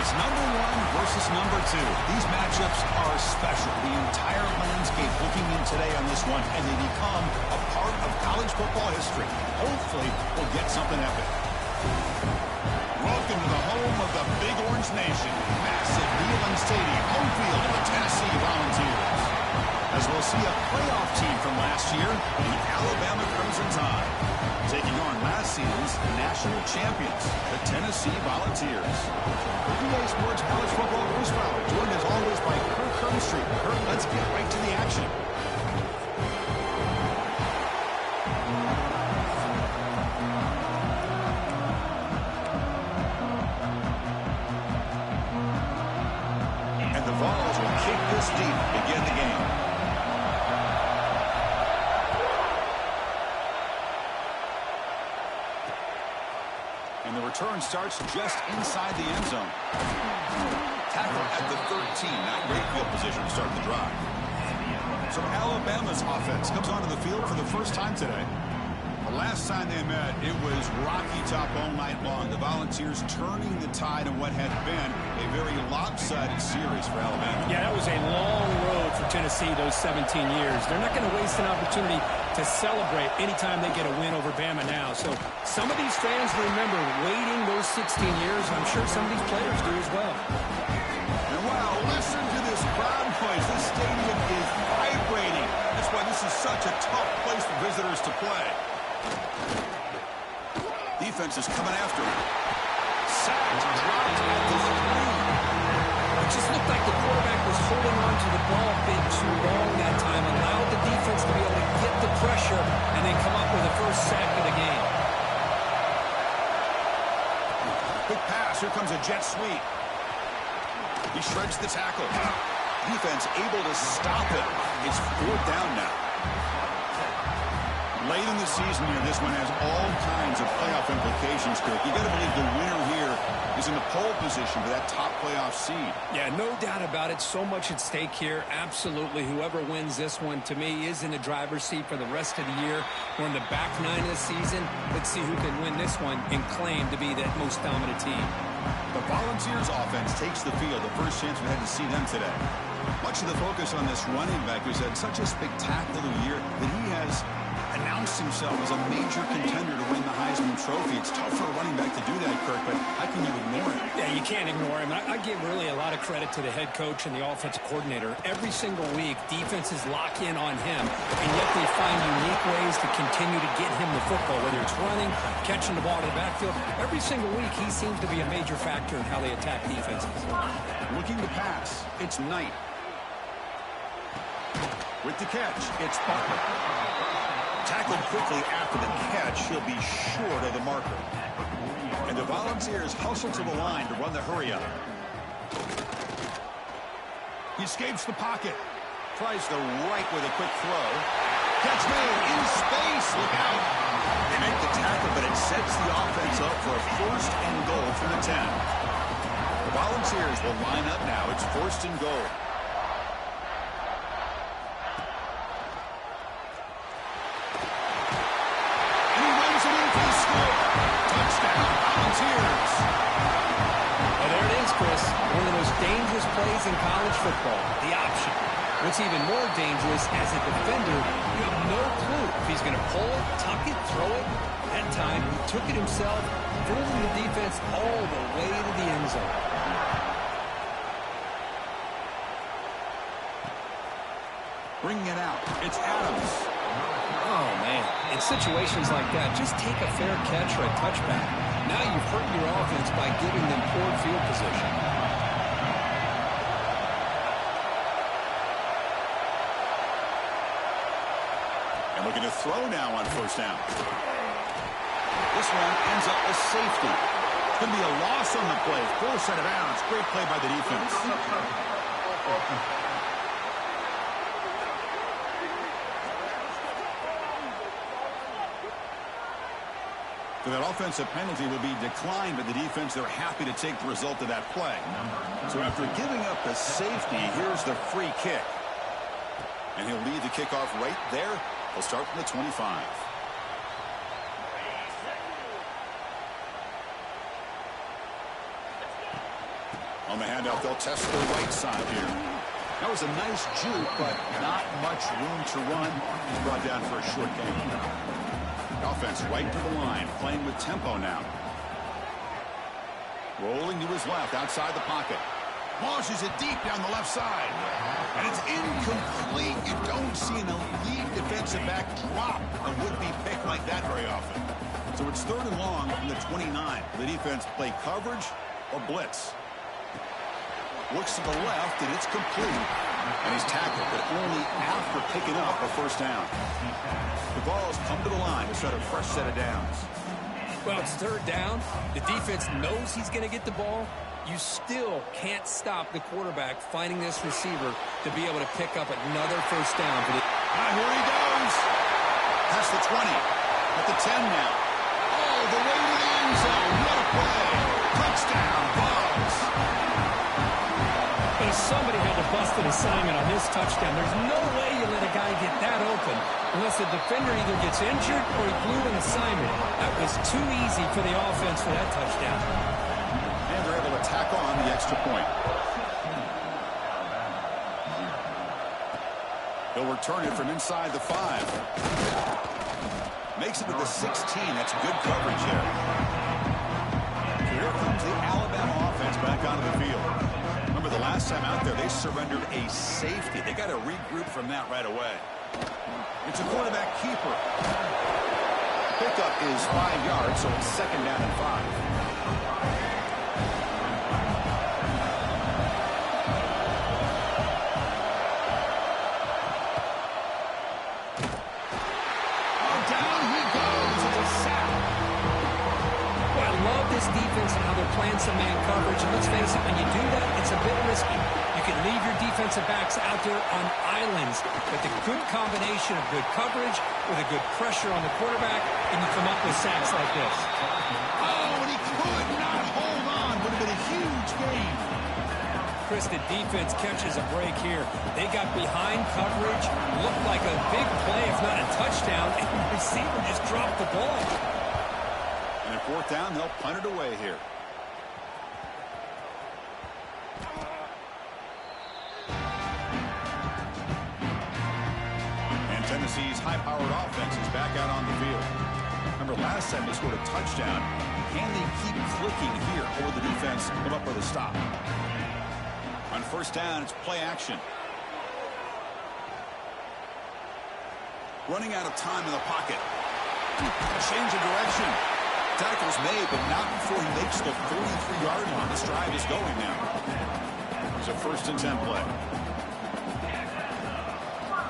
It's number 1 versus number 2. These matchups are special. The entire landscape looking in today on this one, and they become a part of college football history. Hopefully, we'll get something epic. Welcome to the home of the Big Orange Nation. Massive Neyland Stadium, home field of the Tennessee Volunteers. As we'll see a playoff team from last year, the Alabama Crimson Tide, taking on last season's national champions, the Tennessee Volunteers. The EA Sports College Football Bruce Fowler, joined as always by Kirk Hermstreet. Kirk, let's get right to the action. And the Vols will kick this deep to begin the game. And the return starts just inside the end zone. Tackle at the 13. Not great field position to start the drive. So Alabama's offense comes onto the field for the first time today. The last time they met, it was rocky top all night long. The Volunteers turning the tide in what had been a very lopsided series for Alabama. Yeah, that was a long road for Tennessee those 17 years. They're not going to waste an opportunity to celebrate anytime they get a win over Bama now. So some of these fans remember waiting those 16 years. I'm sure some of these players do as well. And wow, listen to this crowd noise. This stadium is vibrating. That's why this is such a tough place for visitors to play. Defense is coming after him. Sacked, dropped at the 3. It just looked like the quarterback was holding on to the ball a bit too long that time, allowed the defense to be able to get the pressure and then come up with the first sack of the game. Quick pass. Here comes a jet sweep. He shreds the tackle. Defense able to stop it. It's 4th down now. Late in the season here, this one has all kinds of playoff implications, Kirk. You got to believe the winner here is in the pole position for that top playoff seed. Yeah, no doubt about it. So much at stake here. Absolutely. Whoever wins this one, to me, is in the driver's seat for the rest of the year. We're in the back 9 of the season. Let's see who can win this one and claim to be that most dominant team. The Volunteers offense takes the field. The first chance we had to see them today. Much of the focus on this running back who's had such a spectacular year that he has announced himself as a major contender to win the Heisman Trophy. It's tough for a running back to do that, Kirk, but how can you ignore it? Yeah, you can't ignore him. I give really a lot of credit to the head coach and the offensive coordinator. Every single week, defenses lock in on him, and yet they find unique ways to continue to get him the football, whether it's running, catching the ball to the backfield. Every single week, he seems to be a major factor in how they attack defenses. Looking to pass. It's Knight. With the catch, it's Butler. Tackled quickly after the catch, he'll be short of the marker. And the Volunteers hustle to the line to run the hurry-up. He escapes the pocket. Tries the right with a quick throw. Catch made in space. Look out. They make the tackle, but it sets the offense up for a 1st and goal from the 10. The Volunteers will line up now. It's 1st and goal. Touchdown, Volunteers. Well, there it is, Chris. One of the most dangerous plays in college football, the option. What's even more dangerous, as a defender, you have no clue if he's going to pull it, tuck it, throw it. That time, he took it himself, fooling the defense all the way to the end zone. Bringing it out, it's Adams. Oh, man. In situations like that, just take a fair catch or a touchback. Now you've hurt your offense by giving them poor field position. And looking to throw now on 1st down. This one ends up with safety. It's going to be a loss on the play. Full set of downs. Great play by the defense. So that offensive penalty will be declined by the defense. They're happy to take the result of that play. So after giving up the safety, here's the free kick. And he'll lead the kickoff right there. He'll start from the 25. On the handoff, they'll test the right side here. That was a nice juke, but not much room to run. He's brought down for a short gain. Offense right to the line, playing with tempo now. Rolling to his left, outside the pocket. Launches it deep down the left side. And it's incomplete. You don't see an elite defensive back drop a would-be pick like that very often. So it's 3rd and long from the 29. The defense play coverage or blitz. Looks to the left, and it's complete. And he's tackled, but only after picking up a first down. The ball's come to the line to set a fresh set of downs. Well, it's 3rd down. The defense knows he's going to get the ball. You still can't stop the quarterback finding this receiver to be able to pick up another first down. Here he goes. Past the 20. At the 10 now. All the way to the end zone. What a play. Touchdown, Bugs. If somebody had to bust an assignment on this touchdown, there's no way you let a guy get that open unless the defender either gets injured or he blew an assignment. That was too easy for the offense for that touchdown. And they're able to tack on the extra point. They'll return it from inside the 5. Makes it to the 16. That's good coverage here. Here comes the Alabama offense back onto the field. Remember the last time out there, they surrendered a safety. They got to regroup from that right away. It's a quarterback keeper. Pickup is 5 yards, so it's 2nd down and 5. Defense and how they're playing some man coverage. And let's face it, when you do that, it's a bit risky. You can leave your defensive backs out there on islands, but the good combination of good coverage with a good pressure on the quarterback, and you come up with sacks like this. Oh, and he could not hold on. Would have been a huge gain. Chris, the defense catches a break here. They got behind coverage, looked like a big play, if not a touchdown, and the receiver just dropped the ball. And at 4th down, they'll punt it away here. And Tennessee's high-powered offense is back out on the field. Remember, last time they scored a touchdown. Can they keep clicking here, or the defense come up with a stop? On 1st down, it's play action. Running out of time in the pocket. Change of direction. Tackle's made, but not before he makes the 43-yard line. This drive is going now. It's a 1st and 10 play.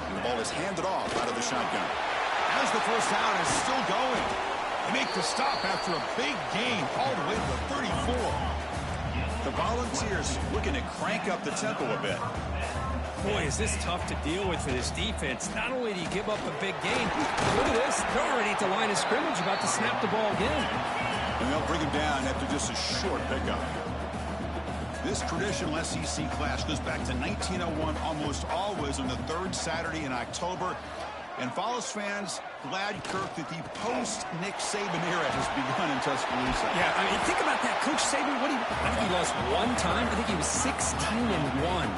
And the ball is handed off out of the shotgun. As the first down is still going. They make the stop after a big gain all the way to the 34. The Volunteers looking to crank up the tempo a bit. Boy, is this tough to deal with for this defense. Not only do you give up a big gain, look at this. They're already at the line of scrimmage about to snap the ball again. And they'll bring him down after just a short pickup. This traditional SEC clash goes back to 1901, almost always on the 3rd Saturday in October. And Follows fans, glad, Kirk, that the post-Nick Saban era has begun in Tuscaloosa. Yeah, I mean, think about that. Coach Saban, I think he lost 1 time. I think he was 16-1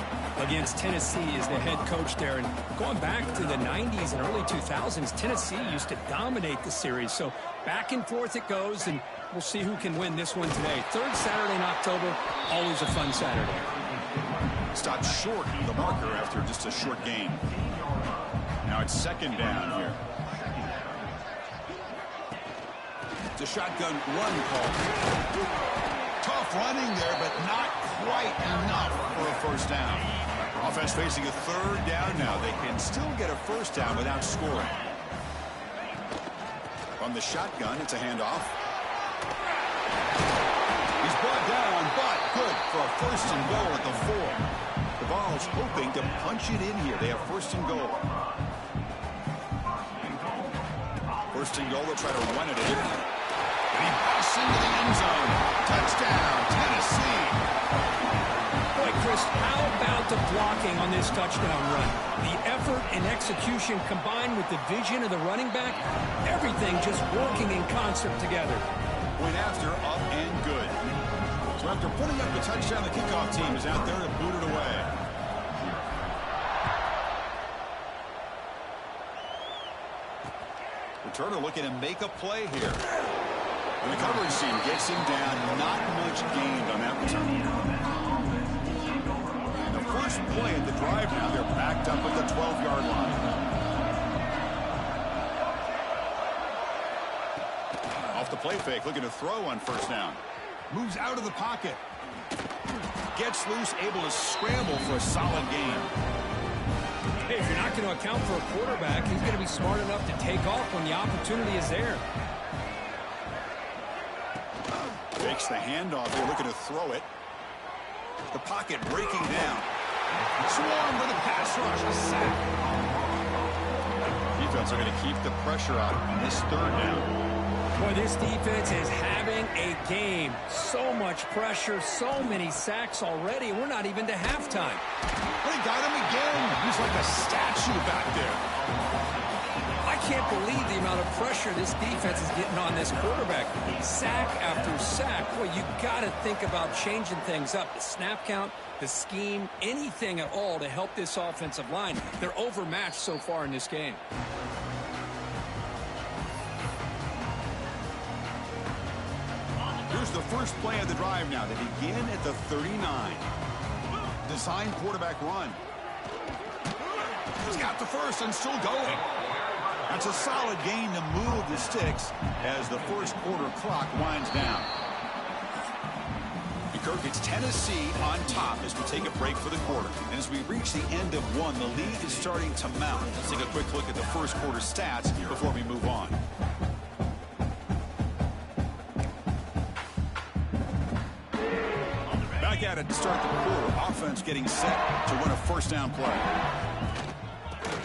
against Tennessee as the head coach there. And going back to the 90s and early 2000s, Tennessee used to dominate the series. So back and forth it goes, and we'll see who can win this one today. 3rd Saturday in October, always a fun Saturday. Stopped short of the marker after just a short gain. Now it's 2nd down here. It's a shotgun run call. Tough running there, but not quite enough for a first down. Offense facing a 3rd down now. They can still get a first down without scoring. From the shotgun, it's a handoff. He's brought down, but good for a 1st and goal at the 4. The Vols hoping to punch it in here. They have 1st and goal. 1st and goal, they'll try to run it in. And he busts into the end zone. Touchdown, Tennessee. Boy, Chris, how about the blocking on this touchdown run? The effort and execution combined with the vision of the running back, everything just working in concert together. Went after, up and good. So So after putting up the touchdown, the kickoff team is out there to boot it away. Returner looking to make a play here. And the coverage team gets him down. Not much gained on that return. And the first play at the drive now, they're backed up at the 12-yard line. Off the play fake, looking to throw on first down. Moves out of the pocket. Gets loose, able to scramble for a solid gain. Hey, if you're not going to account for a quarterback, he's going to be smart enough to take off when the opportunity is there. Fakes the handoff here, looking to throw it. The pocket breaking down. Swarm with a pass rush, a sack. Defense are going to keep the pressure out on this third down. Boy, this defense is having a game. So much pressure, so many sacks already. We're not even to halftime. They got him again. He's like a statue back there. I can't believe the amount of pressure this defense is getting on this quarterback. Sack after sack. Boy, you got to think about changing things up. The snap count, the scheme, anything at all to help this offensive line. They're overmatched so far in this game. Here's the first play of the drive now. They begin at the 39. Design quarterback run. He's got the first and still going. That's a solid gain to move the sticks as the first quarter clock winds down. Kirk, it's Tennessee on top as we take a break for the quarter. And as we reach the end of one, the lead is starting to mount. Let's take a quick look at the first quarter stats before we move on. Back at it to start the quarter. Offense getting set to run a first down play.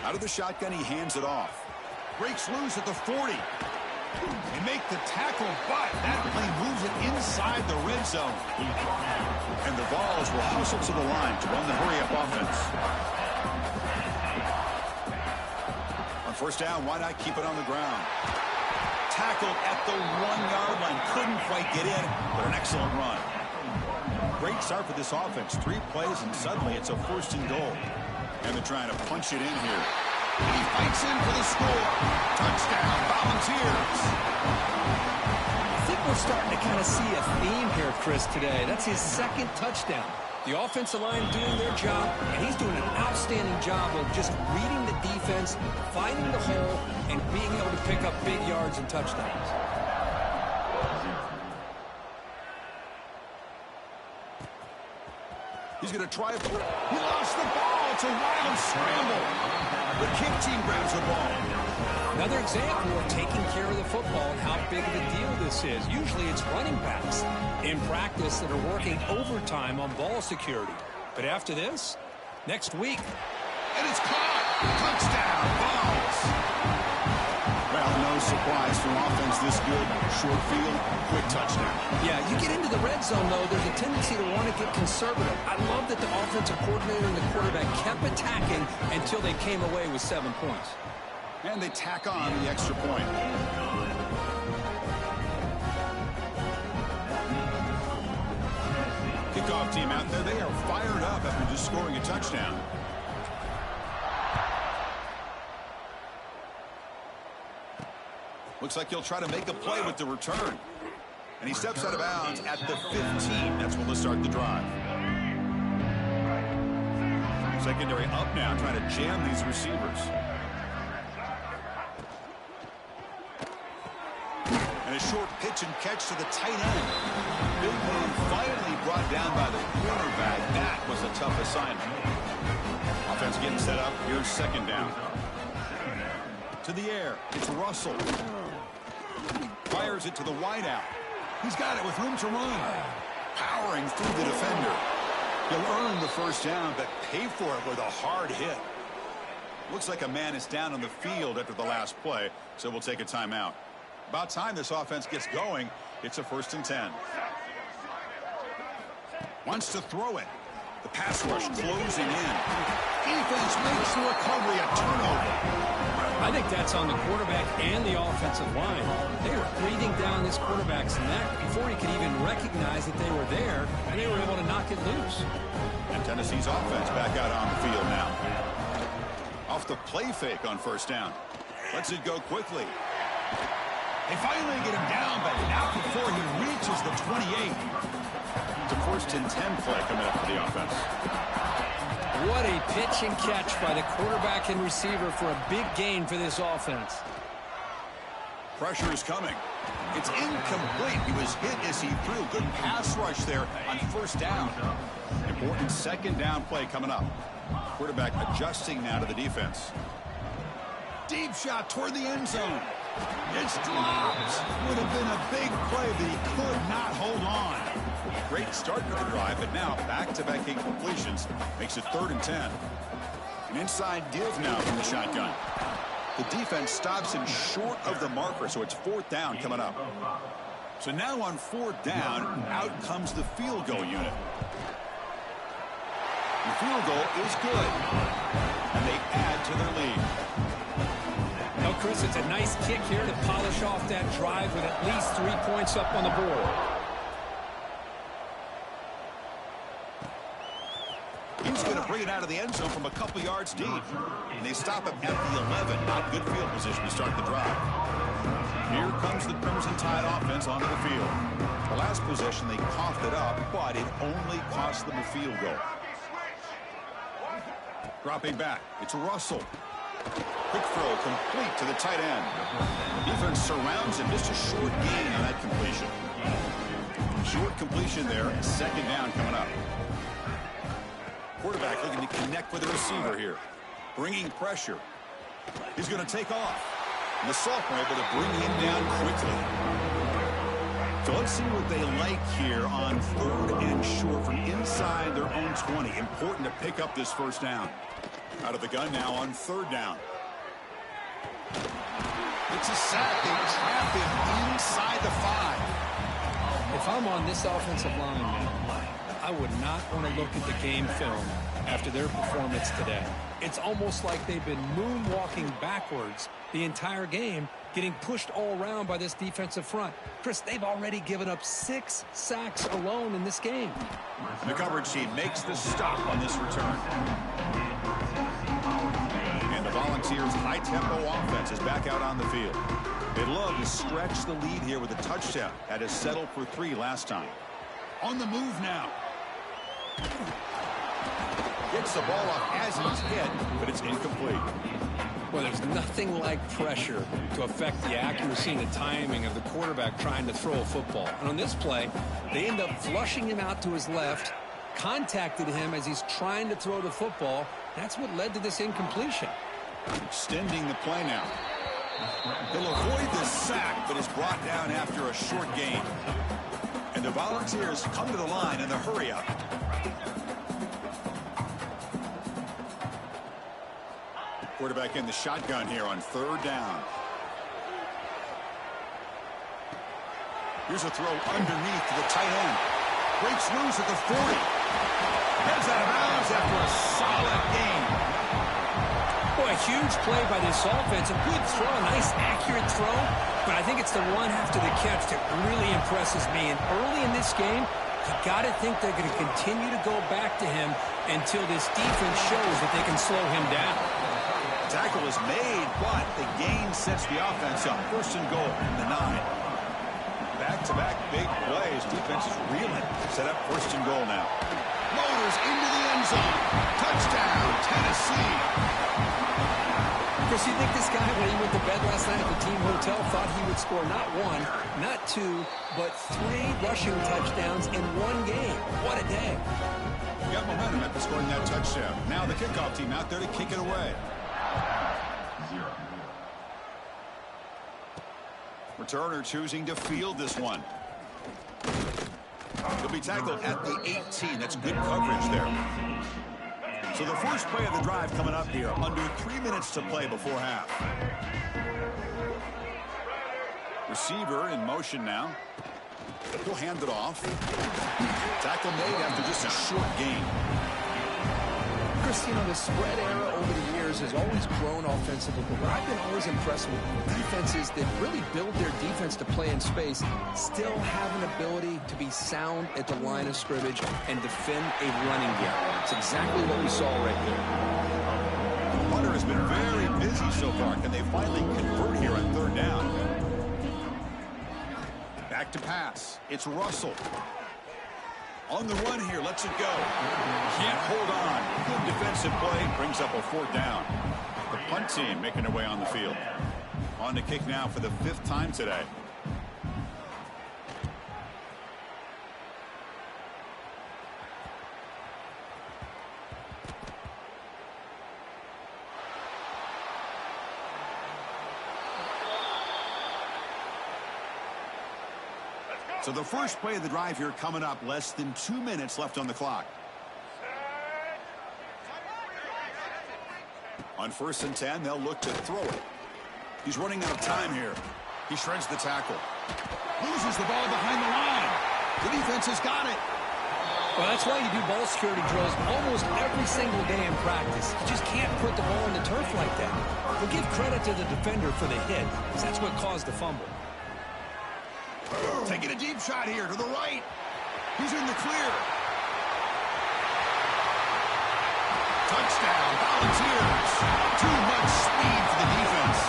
Out of the shotgun, he hands it off. Breaks loose at the 40. They make the tackle, but that play moves it inside the red zone. And the Vols will hustle to the line to run the hurry-up offense. On first down, why not keep it on the ground? Tackled at the 1-yard line. Couldn't quite get in, but an excellent run. Great start for this offense. 3 plays, and suddenly it's a first and goal. And they're trying to punch it in here. And he fights in for the score. Touchdown, Volunteers. I think we're starting to kind of see a theme here, Chris, today. That's his second touchdown. The offensive line doing their job, and he's doing an outstanding job of just reading the defense, finding the hole, and being able to pick up big yards and touchdowns. He's going to try it. He lost the ball. It's a wild scramble. The kick team grabs the ball. Another example of taking care of the football and how big of a deal this is. Usually it's running backs in practice that are working overtime on ball security. But after this, next week. And it's caught. Touchdown, Vols. Well, no surprise from offense this good. Short field, quick touchdown. Yeah, you get into the red zone, though, there's a tendency to want to get conservative. I love that the offensive coordinator and the quarterback kept attacking until they came away with 7 points. And they tack on the extra point. Kickoff team out there. They are fired up after just scoring a touchdown. Looks like he'll try to make a play with the return. And he steps out of bounds at the 15. That's when they'll start the drive. Secondary up now, trying to jam these receivers. And a short pitch and catch to the tight end. Big man finally brought down by the cornerback. That was a tough assignment. Offense getting set up. Here's second down. To the air. It's Russell. Fires it to the wideout. He's got it with room to run. Powering through the defender. He'll earn the first down, but pay for it with a hard hit. Looks like a man is down on the field after the last play, so we'll take a timeout. About time this offense gets going. It's a 1st and 10. Wants to throw it. The pass rush closing in. Defense makes the recovery, a turnover. I think that's on the quarterback and the offensive line. They were breathing down this quarterback's neck before he could even recognize that they were there, and they were able to knock it loose. And Tennessee's offense back out on the field now. Off the play fake on first down. Lets it go quickly. They finally get him down, but not before he reaches the 28. It's a first and 10 play coming up for the offense. What a pitch and catch by the quarterback and receiver for a big gain for this offense. Pressure is coming. It's incomplete. He was hit as he threw. Good pass rush there on first down. Important second down play coming up. Quarterback adjusting now to the defense. Deep shot toward the end zone. It's dropped. Would have been a big play, but he could not hold on. Great start to the drive, but now back-to-back incompletions makes it 3rd and 10. An inside give now from the shotgun. The defense stops him short of the marker, so it's 4th down coming up. So now on 4th down, out comes the field goal unit. The field goal is good, and they add to their lead. Now, Chris, it's a nice kick here to polish off that drive with at least 3 points up on the board. He's going to bring it out of the end zone from a couple yards deep. And they stop him at the 11. Not good field position to start the drive. Here comes the Crimson Tide offense onto the field. The last possession, they coughed it up, but it only cost them a field goal. Dropping back, it's Russell. Quick throw complete to the tight end. The defense surrounds him. Just a short gain on that completion. Short completion there. 2nd down coming up. Quarterback looking to connect with the receiver here. Bringing pressure. He's going to take off. And the sophomore able to bring him down quickly. So let's see what they like here on 3rd and short from inside their own 20. Important to pick up this first down. Out of the gun now on 3rd down. It's a sack. They trap him inside the 5. If I'm on this offensive line, man, I would not want to look at the game film after their performance today. It's almost like they've been moonwalking backwards the entire game, getting pushed all around by this defensive front. Chris, they've already given up 6 sacks alone in this game. And the coverage team makes the stop on this return. And the Volunteers' high-tempo offense is back out on the field. They'd love to stretch the lead here with a touchdown. Had to settle for 3 last time. On the move now. Gets the ball off as he's hit, but it's incomplete. Well, there's nothing like pressure to affect the accuracy and the timing of the quarterback trying to throw a football. And on this play, they end up flushing him out to his left, contacted him as he's trying to throw the football. That's what led to this incompletion. Extending the play now. He'll avoid the sack, but is brought down after a short gain. And the Volunteers come to the line in the hurry-up. Quarterback in the shotgun here on 3rd down. Here's a throw underneath to the tight end. Breaks loose at the 40. Heads out of bounds after a solid gain. Boy, a huge play by this offense. A good throw, a nice accurate throw. But I think it's the run after the catch that really impresses me. And early in this game, you got to think they're going to continue to go back to him until this defense shows that they can slow him down. Tackle is made, but the gain sets the offense up. 1st and goal from the 9. Back-to-back big plays. Defense is reeling. Set up 1st and goal now. Motors into the end zone. Touchdown, Tennessee. Chris, you think this guy, when he went to bed last night at the team hotel, thought he would score not 1, not 2, but 3 rushing touchdowns in 1 game. What a day. Got momentum after scoring that touchdown. Now the kickoff team out there to kick it away. Returner choosing to field this one. He'll be tackled at the 18. That's good coverage there. So the first play of the drive coming up here. Under 3 minutes to play before half. Receiver in motion now. He'll hand it off. Tackle made after just a short gain. interest, the spread era over the years has always grown offensively, but what I've been always impressed with defenses that really build their defense to play in space still have an ability to be sound at the line of scrimmage and defend a running game. It's exactly what we saw right there. Hunter has been very busy so far. Can they finally convert here on third down? Back to pass. It's Russell. On the run here, lets it go. Can't hold on. Good defensive play, brings up a fourth down. The punt team making their way on the field. On to kick now for the 5th time today. So the first play of the drive here coming up, less than 2 minutes left on the clock. On 1st and 10, they'll look to throw it. He's running out of time here. He shreds the tackle. Loses the ball behind the line. The defense has got it. Well, that's why you do ball security drills almost every single day in practice. You just can't put the ball in the turf like that. We'll give credit to the defender for the hit, because that's what caused the fumble. Taking a deep shot here to the right. He's in the clear. Touchdown, Volunteers. Too much speed for the defense.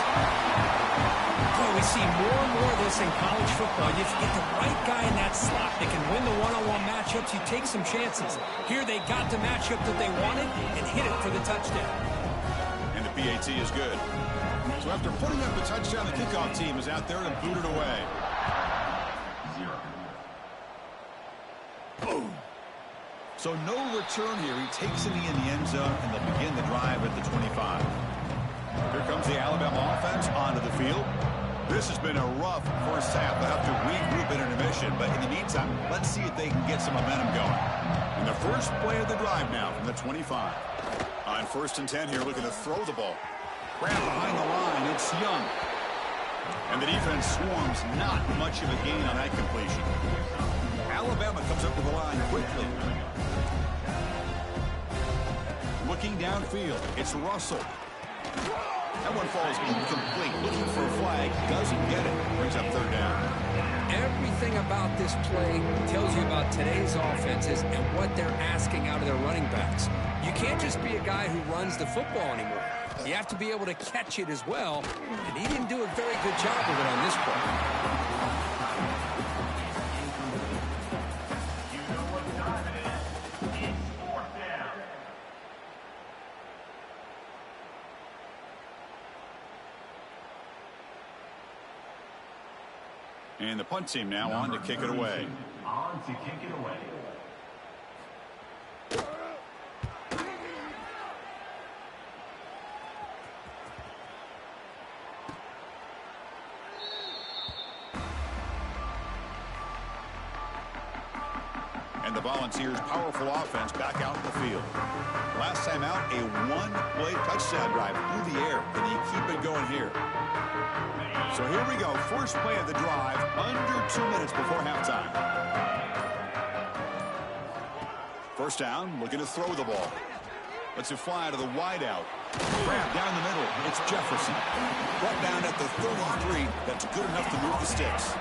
Boy, we see more and more of this in college football. If you get the right guy in that slot, they can win the one-on-one matchups. You take some chances. Here they got the matchup that they wanted and hit it for the touchdown. And the PAT is good. So after putting up a touchdown, the kickoff team is out there and booted away. So no return here. He takes it in the end zone, and they'll begin the drive at the 25. Here comes the Alabama offense onto the field. This has been a rough first half. They'll have to regroup in intermission, but in the meantime, let's see if they can get some momentum going. And the first play of the drive now from the 25. On 1st and 10 here, looking to throw the ball. Grab behind the line. It's Young. And the defense swarms. Not much of a gain on that completion. Alabama comes up with the line quickly. Looking downfield, it's Russell. That one falls incomplete. Looking for a flag, doesn't get it. Brings up 3rd down. Everything about this play tells you about today's offenses and what they're asking out of their running backs. You can't just be a guy who runs the football anymore. You have to be able to catch it as well, and he didn't do a very good job of it on this play. And the punt team now on to kick it away. On to kick it away. And the Volunteers' powerful offense back out in the field. Last time out, a one-play touchdown drive through the air. Can you keep it going here? So here we go. First play of the drive, under 2 minutes before halftime. First down, looking to throw the ball. Lets it fly to the wideout. Grab down the middle. It's Jefferson. Brought down at the 33. That's good enough to move the sticks.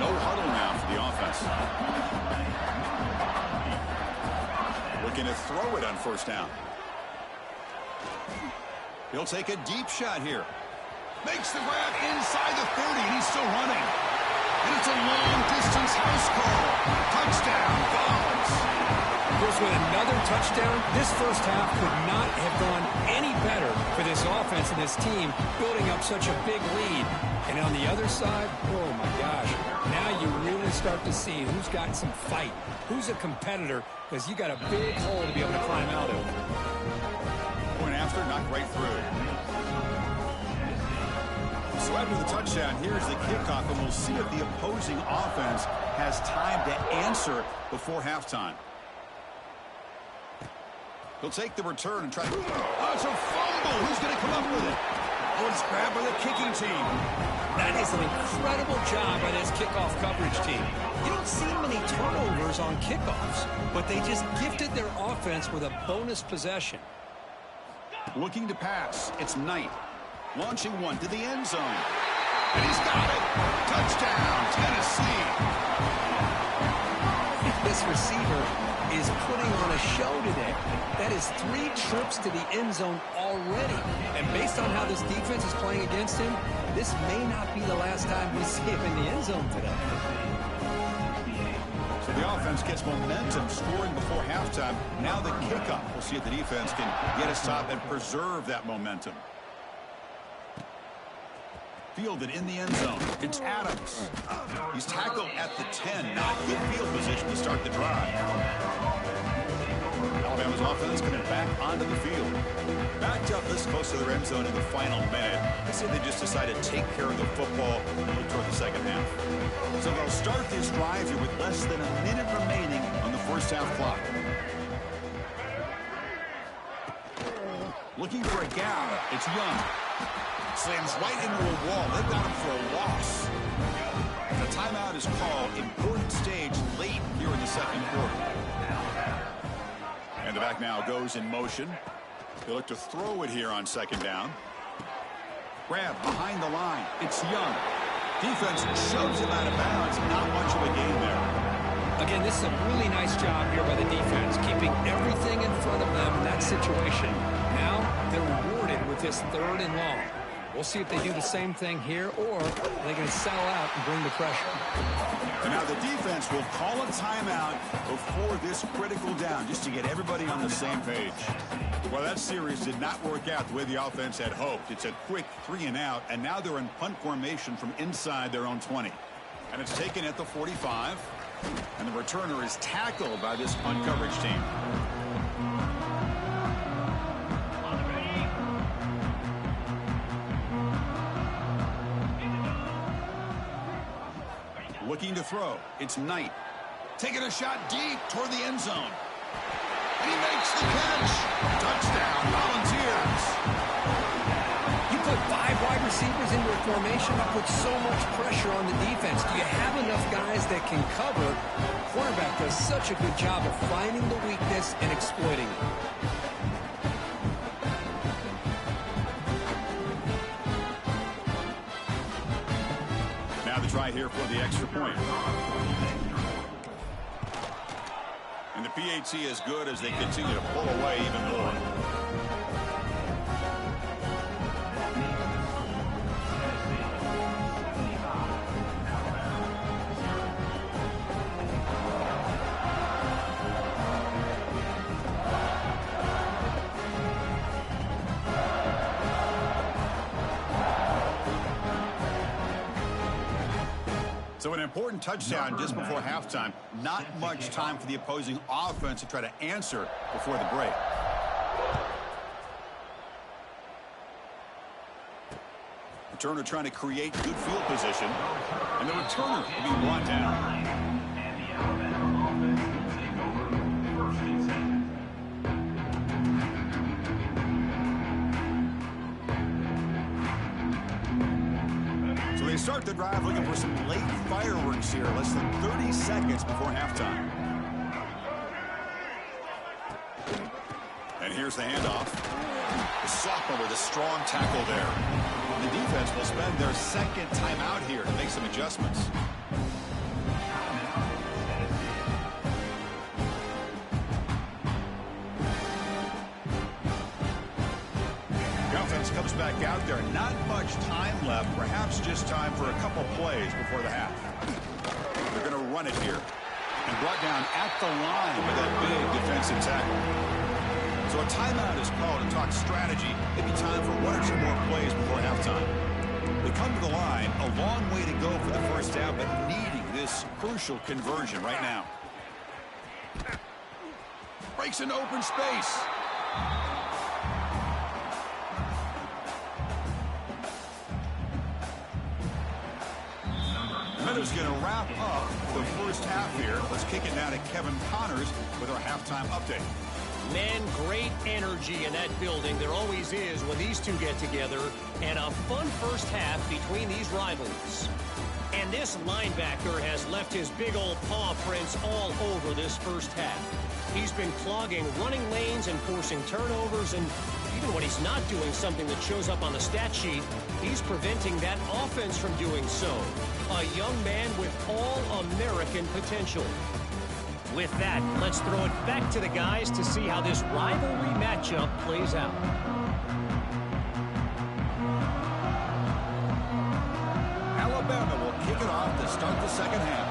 No huddle now for the offense. Looking to throw it on 1st down. He'll take a deep shot here. Makes the grab inside the 30, and he's still running. And it's a long-distance house call. Touchdown, Vols. Of course, with another touchdown, this first half could not have gone any better for this offense and this team, building up such a big lead. And on the other side, oh my gosh, now you really start to see who's got some fight, who's a competitor, because you got a big hole to be able to climb out of. Point after, knocked right through. So after the touchdown, here's the kickoff, and we'll see if the opposing offense has time to answer before halftime. He'll take the return and try to... Oh, it's a fumble! Who's going to come up with it? Oh, it's grabbed by the kicking team. That is an incredible job by this kickoff coverage team. You don't see many turnovers on kickoffs, but they just gifted their offense with a bonus possession. Looking to pass. It's Knight. Launching one to the end zone. And he's got it. Touchdown, Tennessee. This receiver is putting on a show today. That is 3 trips to the end zone already. And based on how this defense is playing against him, this may not be the last time we see him in the end zone today. So the offense gets momentum scoring before halftime. Now the kickoff. We'll see if the defense can get a stop and preserve that momentum. Fielded in the end zone. It's Adams. He's tackled at the 10. Not good field position to start the drive. Alabama's offense coming back onto the field. Backed up this close to their end zone in the final minute. I say they just decided to take care of the football toward the second half. So they'll start this drive here with less than a minute remaining on the first half clock. Looking for a gap. It's Young. Slams right into a wall. They've got him for a loss. The timeout is called. Important stage late here in the second quarter. And the back now goes in motion. They look to throw it here on second down. Grab behind the line. It's Young. Defense shoves him out of bounds. Not much of a gain there. Again, this is a really nice job here by the defense, keeping everything in front of them in that situation. Now they're rewarded with this 3rd and long. We'll see if they do the same thing here, or they're going to settle out and bring the pressure. And now the defense will call a timeout before this critical down, just to get everybody on the same page. Well, that series did not work out the way the offense had hoped. It's a quick 3 and out, and now they're in punt formation from inside their own 20. And it's taken at the 45, and the returner is tackled by this punt coverage team. Looking to throw. It's Knight. Taking a shot deep toward the end zone. And he makes the catch. Touchdown, Volunteers. You put 5 wide receivers into a formation, that puts so much pressure on the defense. Do you have enough guys that can cover? Quarterback does such a good job of finding the weakness and exploiting it. Try here for the extra point. And the PAT is good as they continue to pull away even more. So an important touchdown just before halftime. Not much time for the opposing offense to try to answer before the break. Returner trying to create good field position. And the returner will be brought down. They start the drive looking for some late fireworks here, less than 30 seconds before halftime. And here's the handoff. The sophomore with a strong tackle there. The defense will spend their second timeout here to make some adjustments. Comes back out there. Not much time left. Perhaps just time for a couple plays before the half. They're going to run it here. And brought down at the line with that big defensive tackle. So a timeout is called to talk strategy. Maybe time for 1 or 2 more plays before halftime. They come to the line. A long way to go for the first down, but needing this crucial conversion right now. Breaks into open space. Is going to wrap up the first half here. Let's kick it now to Kevin Connors with our halftime update. Man, great energy in that building. There always is when these two get together. And a fun first half between these rivals. And this linebacker has left his big old paw prints all over this first half. He's been clogging running lanes and forcing turnovers, and even when he's not doing something that shows up on the stat sheet, he's preventing that offense from doing so. A young man with all-American potential. With that, let's throw it back to the guys to see how this rivalry matchup plays out. Alabama will kick it off to start the second half.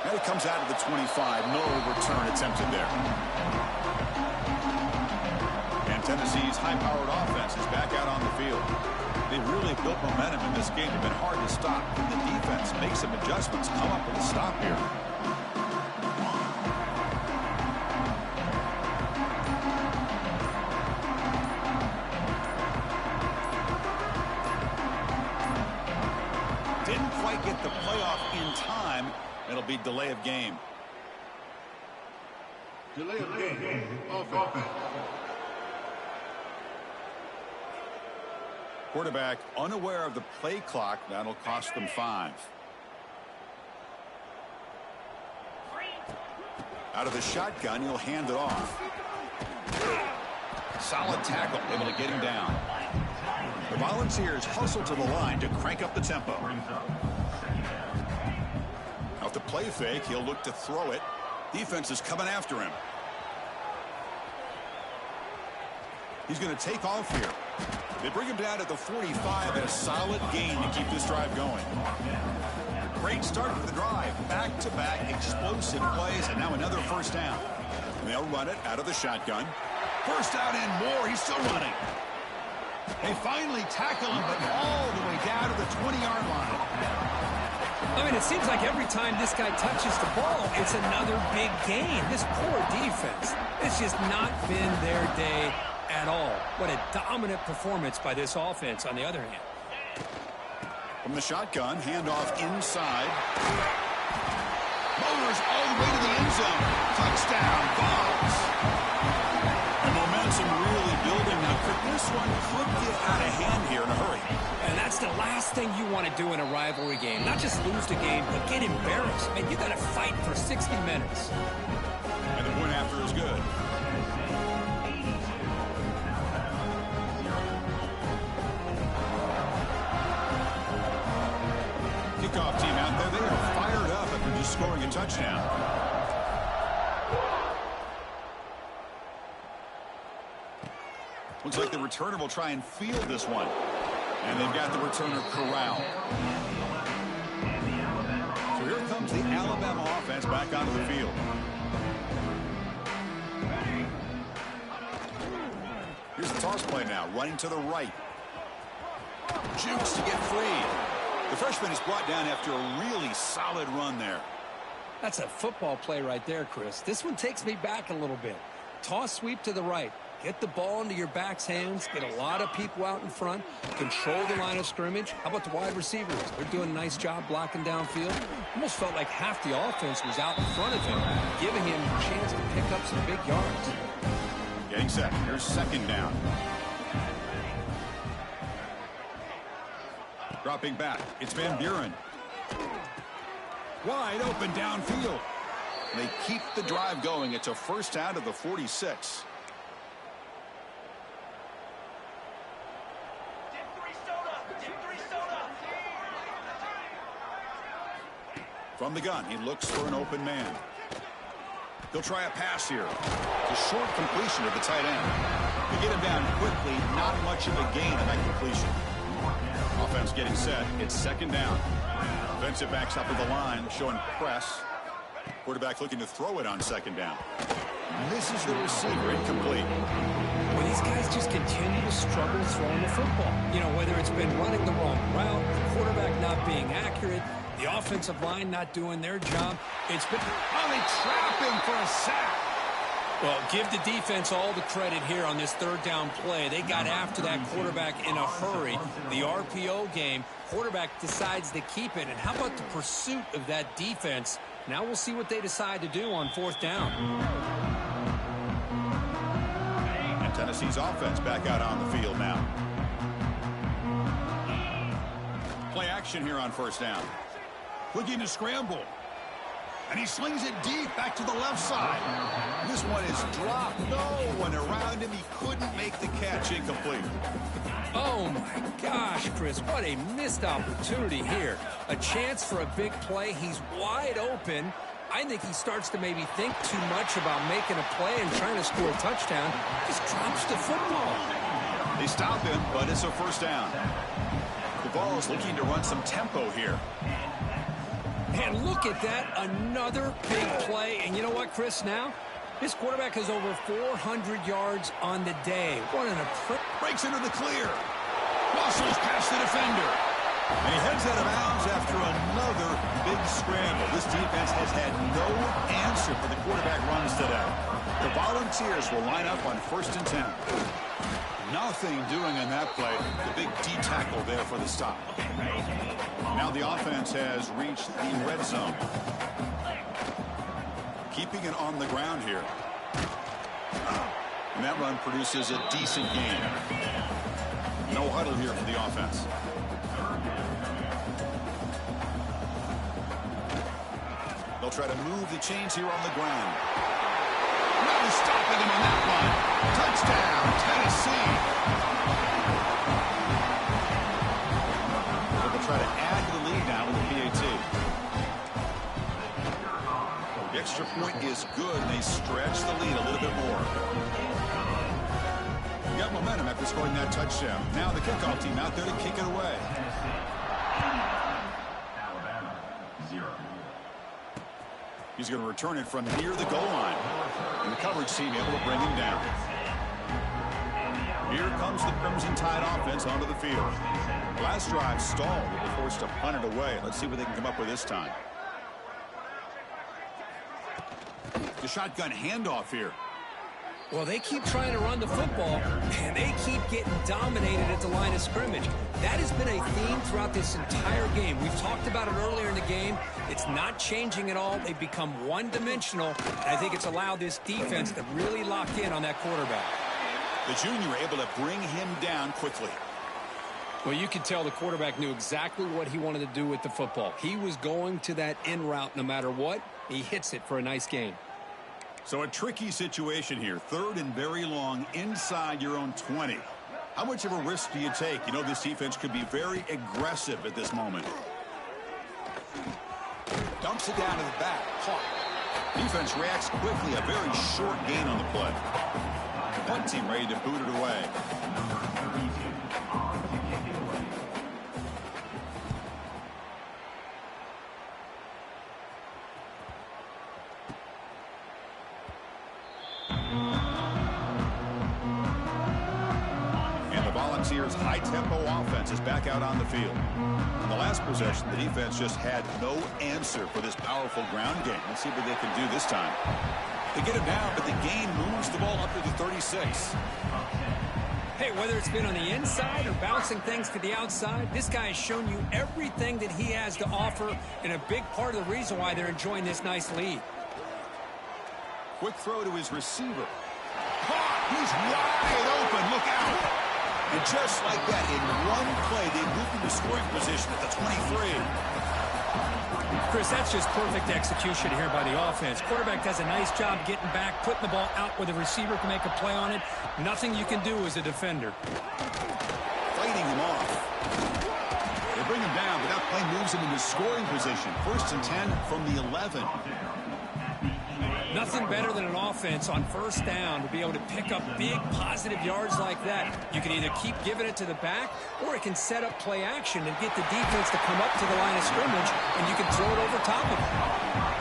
And it comes out of the 25. No return attempted there. And Tennessee's high-powered offense is back out on the field. They've really built momentum in this game. It's been hard to stop. And the defense makes some adjustments, come up with a stop here. Didn't quite get the playoff in time. It'll be delay of game. Delay of game. Offense. Quarterback unaware of the play clock. That'll cost them 5. Out of the shotgun, he'll hand it off. Solid tackle, able to get him down. The Volunteers hustle to the line to crank up the tempo. Off the play fake, he'll look to throw it. Defense is coming after him. He's going to take off here. They bring him down at the 45 and a solid gain to keep this drive going. Great start to the drive. Back-to-back explosive plays, and now another first down. And they'll run it out of the shotgun. First down and more. He's still running. They finally tackle him, but all the way down to the 20-yard line. I mean, it seems like every time this guy touches the ball, it's another big gain. This poor defense, it's just not been their day at all. What a dominant performance by this offense on the other hand. From the shotgun, handoff inside. Motors all the way to the end zone. Touchdown, Vols. The momentum really building now. This one could get out of hand here in a hurry. And that's the last thing you want to do in a rivalry game. Not just lose the game, but get embarrassed. And you got to fight for 60 minutes. And the point after is good. Kickoff team out there, they are fired up after just scoring a touchdown. Looks like the returner will try and field this one. And they've got the returner corralled. So here comes the Alabama offense back onto the field. Here's the toss play now, running to the right. Jukes to get free. The freshman is brought down after a really solid run there. That's a football play right there, Chris. This one takes me back a little bit. Toss sweep to the right. Get the ball into your back's hands. Get a lot of people out in front. Control the line of scrimmage. How about the wide receivers? They're doing a nice job blocking downfield. Almost felt like half the offense was out in front of him, giving him a chance to pick up some big yards. Getting set. Here's second down. Dropping back. It's Van Buren. Wide open downfield. They keep the drive going. It's a first down to the 46. From the gun, he looks for an open man. He'll try a pass here. It's a short completion to the tight end. They get him down quickly, not much of a gain on that completion. Offense getting set. It's second down. Defensive backs up at the line, showing press. Quarterback looking to throw it on second down. Misses the receiver, incomplete. Well, these guys just continue to struggle throwing the football. You know, whether it's been running the wrong route, the quarterback not being accurate, the offensive line not doing their job. It's been... Oh, they trap him for a sack. Well, give the defense all the credit here on this third down play. They got after that quarterback in a hurry. The RPO game, quarterback decides to keep it. And how about the pursuit of that defense? Now we'll see what they decide to do on fourth down. And Tennessee's offense back out on the field now. Play action here on first down. Looking to scramble. And he slings it deep back to the left side. This one is dropped. No one around him. He couldn't make the catch. Incomplete. Oh, my gosh, Chris. What a missed opportunity here. A chance for a big play. He's wide open. I think he starts to maybe think too much about making a play and trying to score a touchdown. Just drops the football. They stop him, but it's a first down. The ball is looking to run some tempo here. And look at that, another big play. And you know what, Chris, now? This quarterback has over 400 yards on the day. What an approach. Breaks into the clear. Muscles past the defender. And he heads out of bounds after another big scramble. This defense has had no answer for the quarterback runs today. The Volunteers will line up on 1st and 10. Nothing doing in that play. The big D tackle there for the stop. Now the offense has reached the red zone. Keeping it on the ground here. And that run produces a decent gain. No huddle here for the offense. They'll try to move the chains here on the ground. No stopping him on that one. Touchdown, Tennessee. So they'll try to add to the lead now with the PAT. The extra point is good. They stretch the lead a little bit more. Got momentum after scoring that touchdown. Now the kickoff team out there to kick it away. He's going to return it from near the goal line. And the coverage team able to bring him down. Here comes the Crimson Tide offense onto the field. Last drive stalled. They were forced to punt it away. Let's see what they can come up with this time. The shotgun handoff here. Well, they keep trying to run the football, and they keep getting dominated at the line of scrimmage. That has been a theme throughout this entire game. We've talked about it earlier in the game. It's not changing at all. They've become one-dimensional, and I think it's allowed this defense to really lock in on that quarterback. The junior able to bring him down quickly. Well, you could tell the quarterback knew exactly what he wanted to do with the football. He was going to that in route no matter what. He hits it for a nice gain. So a tricky situation here. 3rd and very long inside your own 20. How much of a risk do you take? You know this defense could be very aggressive at this moment. Dumps it down to the back. Caught. Defense reacts quickly. A very short gain on the play. Punt team ready to boot it away. Volunteers' high-tempo offense is back out on the field. In the last possession, the defense just had no answer for this powerful ground game. Let's see what they can do this time. They get it down, but the gain moves the ball up to the 36. Hey, whether it's been on the inside or bouncing things to the outside, this guy has shown you everything that he has to offer, and a big part of the reason why they're enjoying this nice lead. Quick throw to his receiver. Caught! He's wide open. Look out! And just like that, in one play, they moved into scoring position at the 23. Chris, that's just perfect execution here by the offense. Quarterback does a nice job getting back, putting the ball out where the receiver can make a play on it. Nothing you can do as a defender. Fighting him off. They bring him down, but that play moves him into scoring position. 1st and 10 from the 11. Nothing better than an offense on 1st down to be able to pick up big positive yards like that. You can either keep giving it to the back, or it can set up play action and get the defense to come up to the line of scrimmage, and you can throw it over top of it.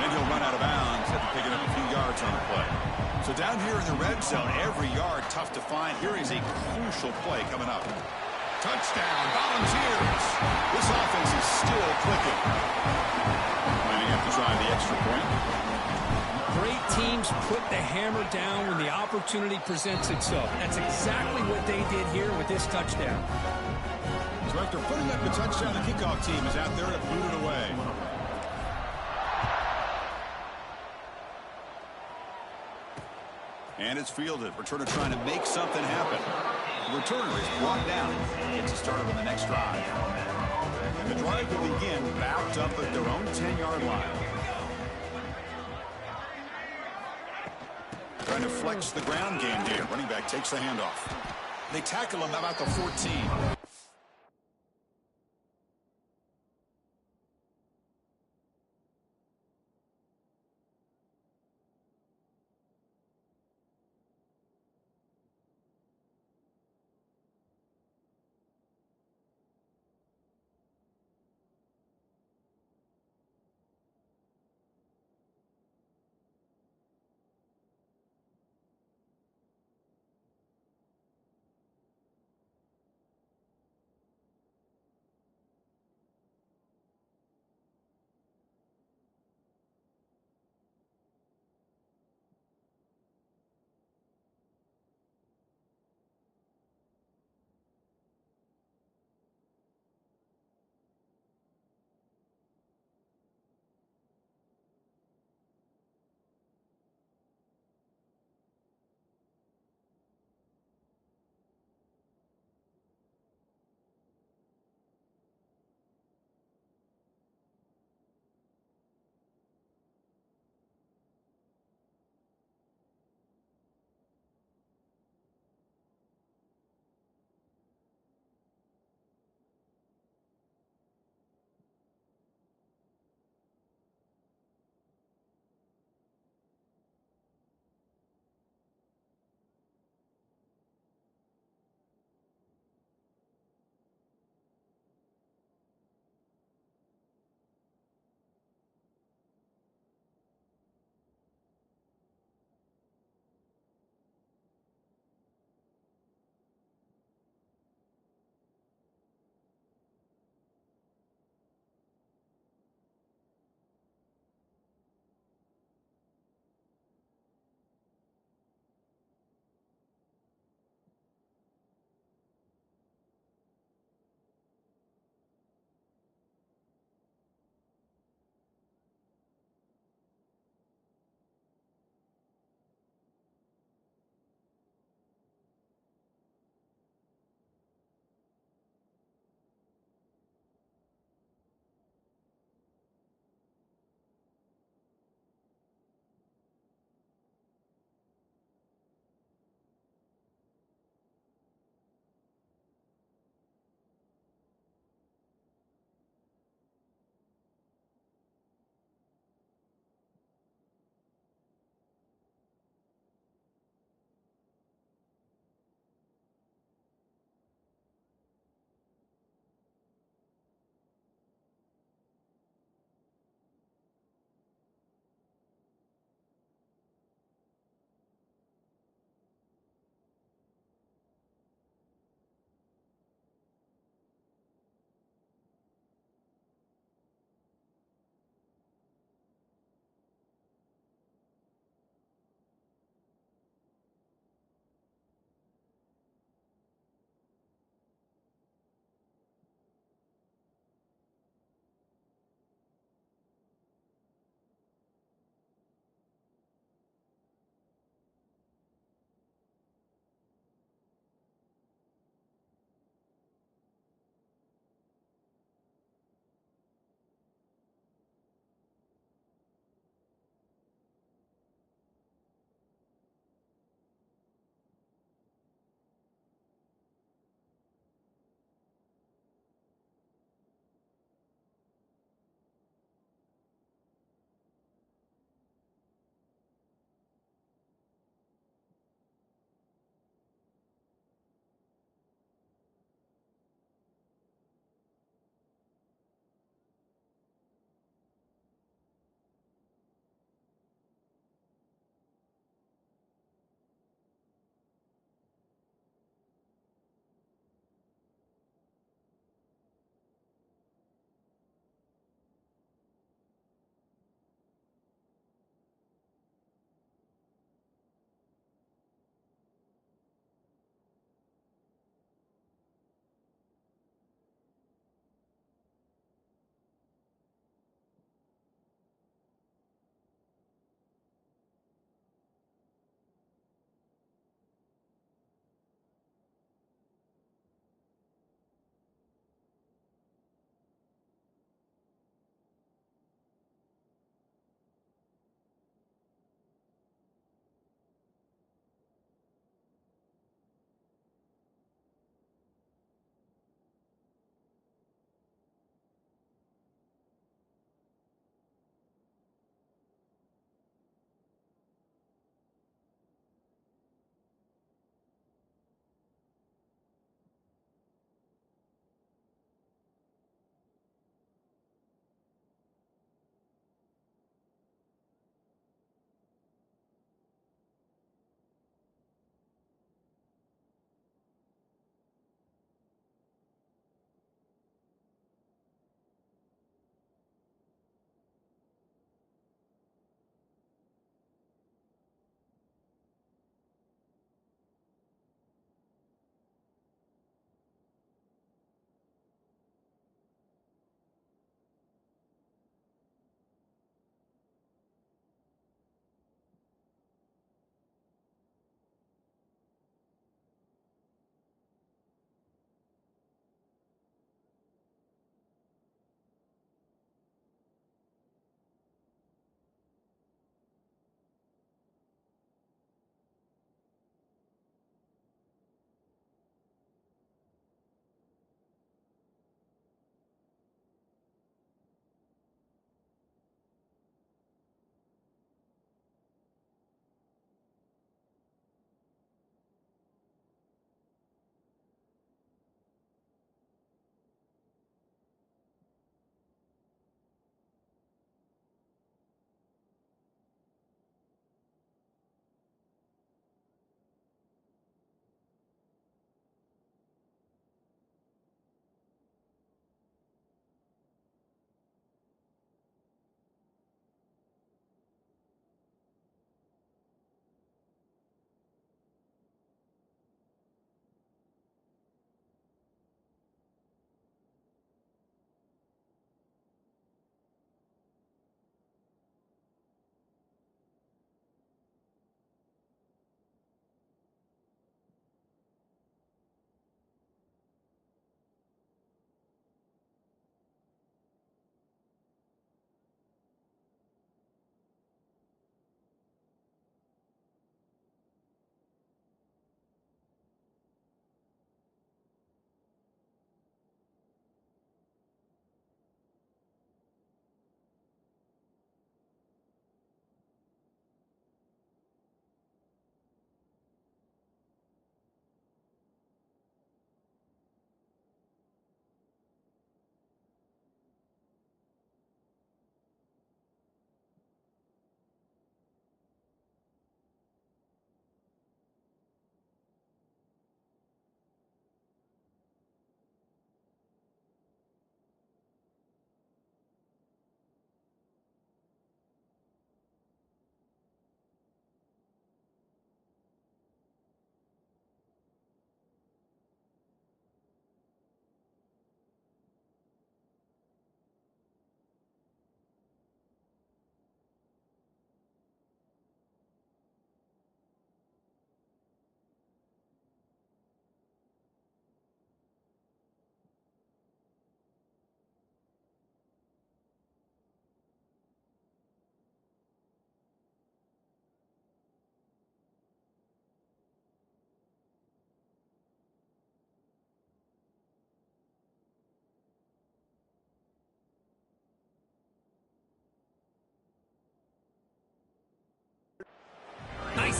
Then he'll run out of bounds after picking up a few yards on the play. So down here in the red zone, every yard tough to find. Here is a crucial play coming up. Touchdown, Volunteers. This offense is still clicking. Planning to try the extra point. Great team teams put the hammer down when the opportunity presents itself. That's exactly what they did here with this touchdown. So after putting up the touchdown, the kickoff team is out there to boot it away. And it's fielded. Returner trying to make something happen. The returner is brought down and gets started on the next drive. And the drive will begin backed up at their own 10-yard line. Trying to flex the ground game here. Running back takes the handoff. They tackle him about the 14.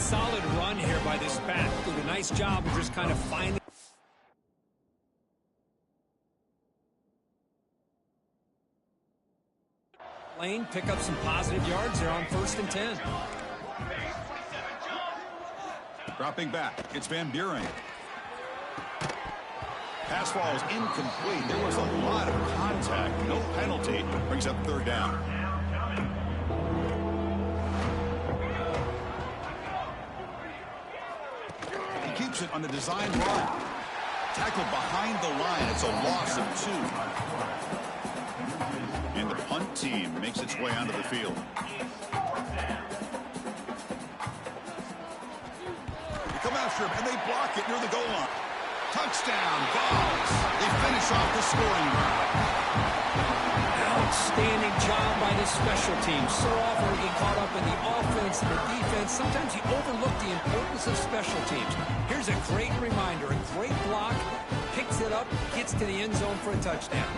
solid run here by this back. Did a nice job of just kind of finding lane, pick up some positive yards. They're on 1st and 10. Dropping back, it's Van Buren. Pass falls incomplete. There was a lot of contact. No penalty. Brings up 3rd down. He keeps it on the design run. Tackled behind the line. It's a loss of 2. And the punt team makes its way onto the field. They come after him, and they block it near the goal line. Touchdown, Vols. They finish off the scoring drive. Outstanding job by the special team. So often we get caught up in the offense and the defense. Sometimes you overlook the importance of special teams. Here's a great reminder. A great block. Picks it up. Gets to the end zone for a touchdown.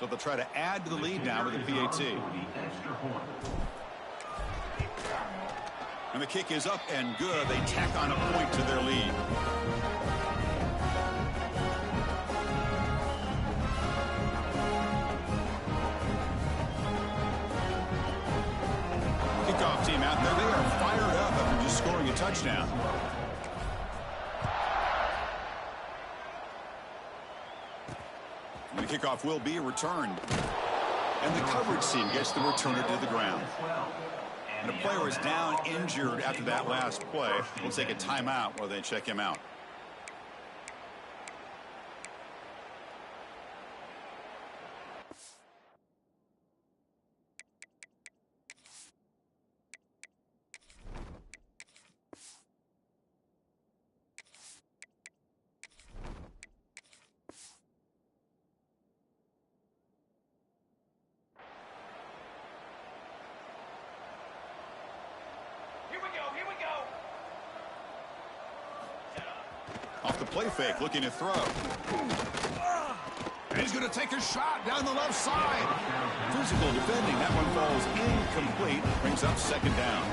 So they'll try to add to the lead now with a PAT. And the kick is up and good. They tack on a point to their lead. Kickoff team out there. They are fired up after just scoring a touchdown. The kickoff will be returned. And the coverage team gets the returner to the ground. And a player is down injured after that last play. We'll take a timeout while they check him out. Off the play fake, looking to throw. And he's going to take a shot down the left side. Physical defending. That one falls incomplete. Brings up 2nd down.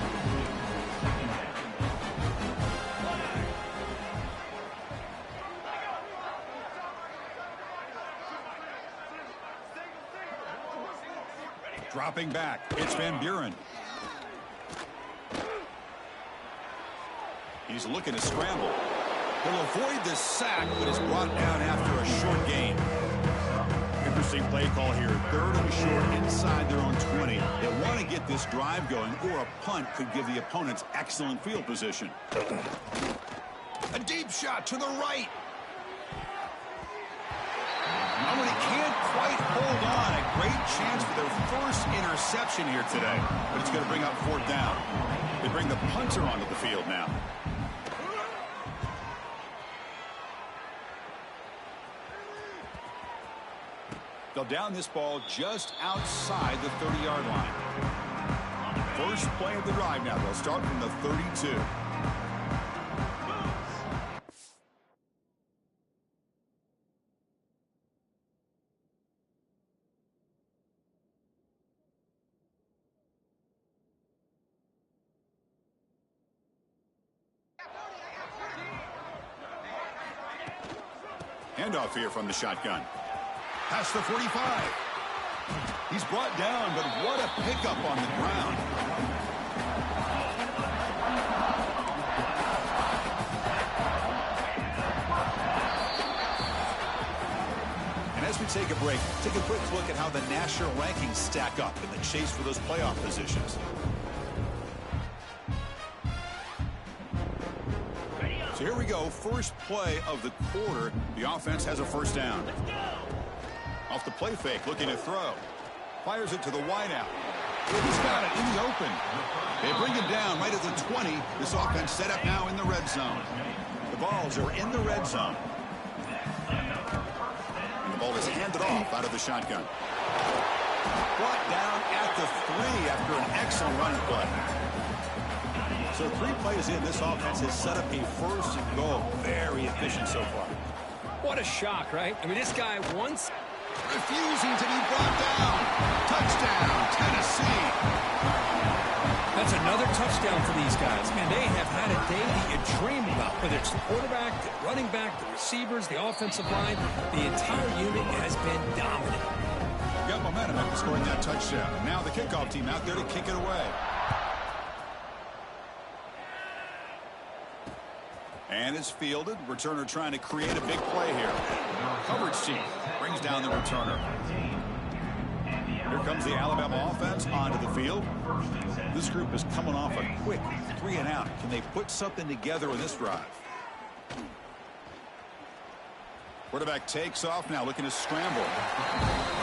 Dropping back, it's Van Buren. He's looking to scramble. He'll avoid the sack, but is brought down after a short gain. Interesting play call here. 3rd and short inside their own 20. They want to get this drive going, or a punt could give the opponents excellent field position. A deep shot to the right. Oh, and he can't quite hold on. A great chance for their first interception here today, but it's going to bring up 4th down. They bring the punter onto the field now. They'll down this ball just outside the 30-yard line. First play of the drive now. They'll start from the 32. Handoff here from the shotgun. Past the 45. He's brought down, but what a pickup on the ground. And as we take a break, take a quick look at how the national rankings stack up in the chase for those playoff positions. So here we go. First play of the quarter. The offense has a 1st down. Off the play fake, looking to throw. Fires it to the wideout. He's got it in the open. They bring him down right at the 20. This offense set up now in the red zone. The Vols are in the red zone. And the ball is handed off out of the shotgun. Brought down at the 3 after an excellent run play. So 3 plays in, this offense has set up a first and goal. Very efficient so far. What a shock, right? I mean, this guy once... Refusing to be brought down. Touchdown, Tennessee. That's another touchdown for these guys. Man, they have had a day that you dream about. Whether it's the quarterback, the running back, the receivers, the offensive line, the entire unit has been dominant. Got momentum after scoring that touchdown. Now the kickoff team out there to kick it away. And it's fielded. Returner trying to create a big play here. Coverage team brings down the returner. Here comes the Alabama offense onto the field. This group is coming off a quick 3 and out. Can they put something together in this drive? Quarterback takes off now, looking to scramble.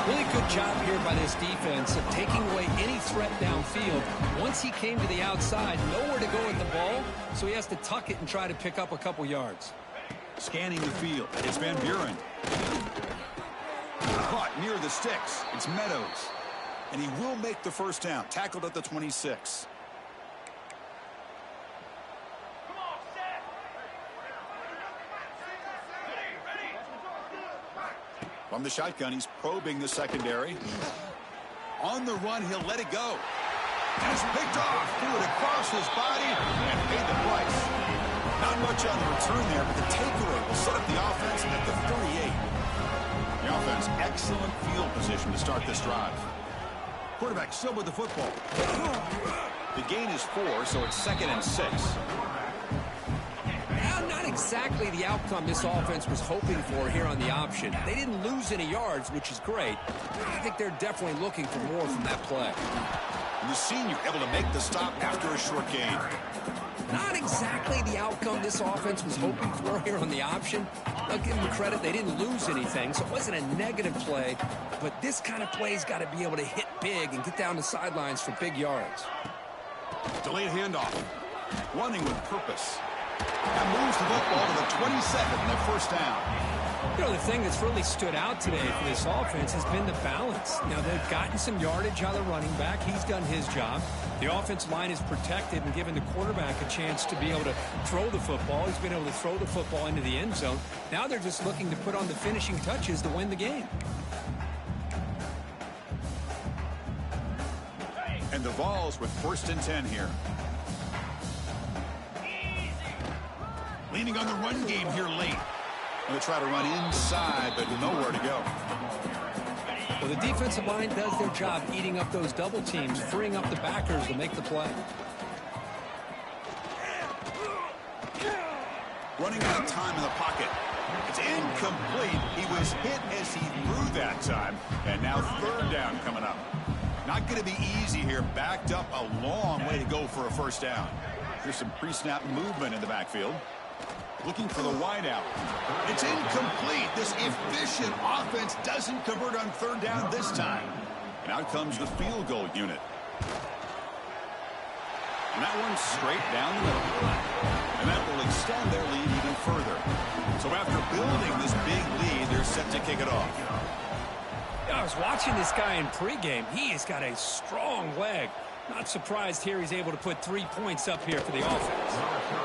Really good job here by this defense of taking away any threat downfield. Once he came to the outside, nowhere to go with the ball, so he has to tuck it and try to pick up a couple yards. Scanning the field, it's Van Buren. Caught near the sticks, it's Meadows. And he will make the first down, tackled at the 26. From the shotgun, he's probing the secondary. On the run, he'll let it go. And it's picked off. Threw it across his body and paid the price. Not much on the return there, but the takeaway will set up the offense at the 38. The offense, excellent field position to start this drive. Quarterback still with the football. The gain is 4, so it's 2nd and 6. Not exactly the outcome this offense was hoping for here on the option. They didn't lose any yards, which is great. I think they're definitely looking for more from that play. And the senior able to make the stop after a short gain. Not exactly the outcome this offense was hoping for here on the option. I'll give them credit. They didn't lose anything, so it wasn't a negative play. But this kind of play's got to be able to hit big and get down the sidelines for big yards. Delayed handoff. Running with purpose. That moves the football to the 27 and a first down. You know, the thing that's really stood out today for this offense has been the balance. Now, they've gotten some yardage out of the running back. He's done his job. The offensive line is protected and given the quarterback a chance to be able to throw the football. He's been able to throw the football into the end zone. Now they're just looking to put on the finishing touches to win the game. And the Vols with 1st and 10 here. Leaning on the run game here late. Going to try to run inside, but nowhere to go. Well, the defensive line does their job eating up those double teams, freeing up the backers to make the play. Running out of time in the pocket. It's incomplete. He was hit as he threw that time. And now 3rd down coming up. Not going to be easy here. Backed up a long way to go for a first down. There's some pre-snap movement in the backfield. Looking for the wideout. It's incomplete. This efficient offense doesn't convert on 3rd down this time. And out comes the field goal unit. And that one's straight down the middle. And that will extend their lead even further. So after building this big lead, they're set to kick it off. I was watching this guy in pregame. He has got a strong leg. Not surprised here he's able to put 3 points up here for the offense.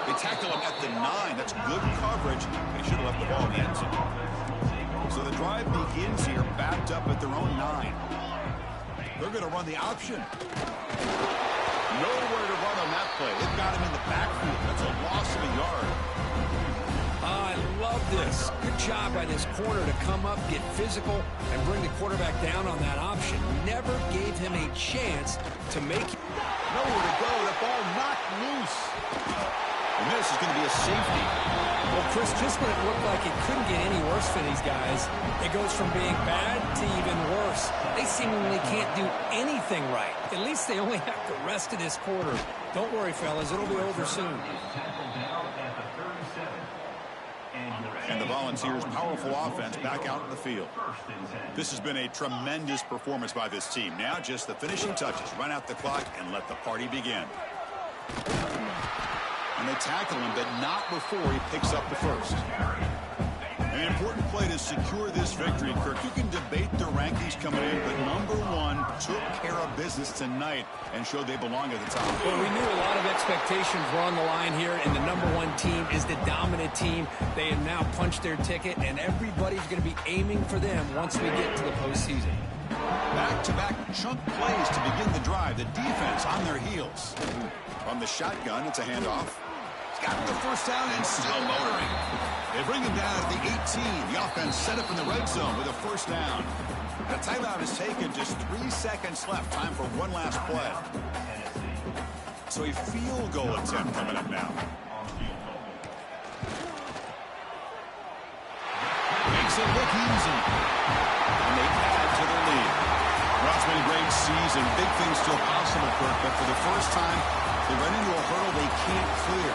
They tackle him at the 9. That's good coverage. They should have left the ball in the end zone. So the drive begins here backed up at their own 9. They're going to run the option. Nowhere to run on that play. They've got him in the backfield. That's a loss of a yard. I love this. Good job by this corner to come up, get physical, and bring the quarterback down on that option. Never gave him a chance to make it. Nowhere to go. The ball knocked loose. And this is going to be a safety. Well, Chris, just when it looked like it couldn't get any worse for these guys, it goes from being bad to even worse. They seemingly can't do anything right. At least they only have the rest of this quarter. Don't worry, fellas. It'll be over soon. And the Volunteers' powerful offense back out in the field. This has been a tremendous performance by this team. Now just the finishing touches. Run out the clock and let the party begin. And they tackle him, but not before he picks up the first. An important play to secure this victory, Kirk. You can debate the rankings coming in, but number one took care of business tonight and showed they belong at the top. Well, we knew a lot of expectations were on the line here, and the number one team is the dominant team. They have now punched their ticket, and everybody's going to be aiming for them once we get to the postseason. Back-to-back chunk plays to begin the drive. The defense on their heels. From the shotgun, it's a handoff. He's got the first down and still motoring. They bring him down at the 18. The offense set up in the red zone with a first down. The timeout is taken. Just 3 seconds left. Time for one last play. So a field goal attempt coming up now. Makes it look easy. And they add to their lead. Well, it's been a great season. Big things still possible, Kirk, but for the first time, they run into a hurdle they can't clear.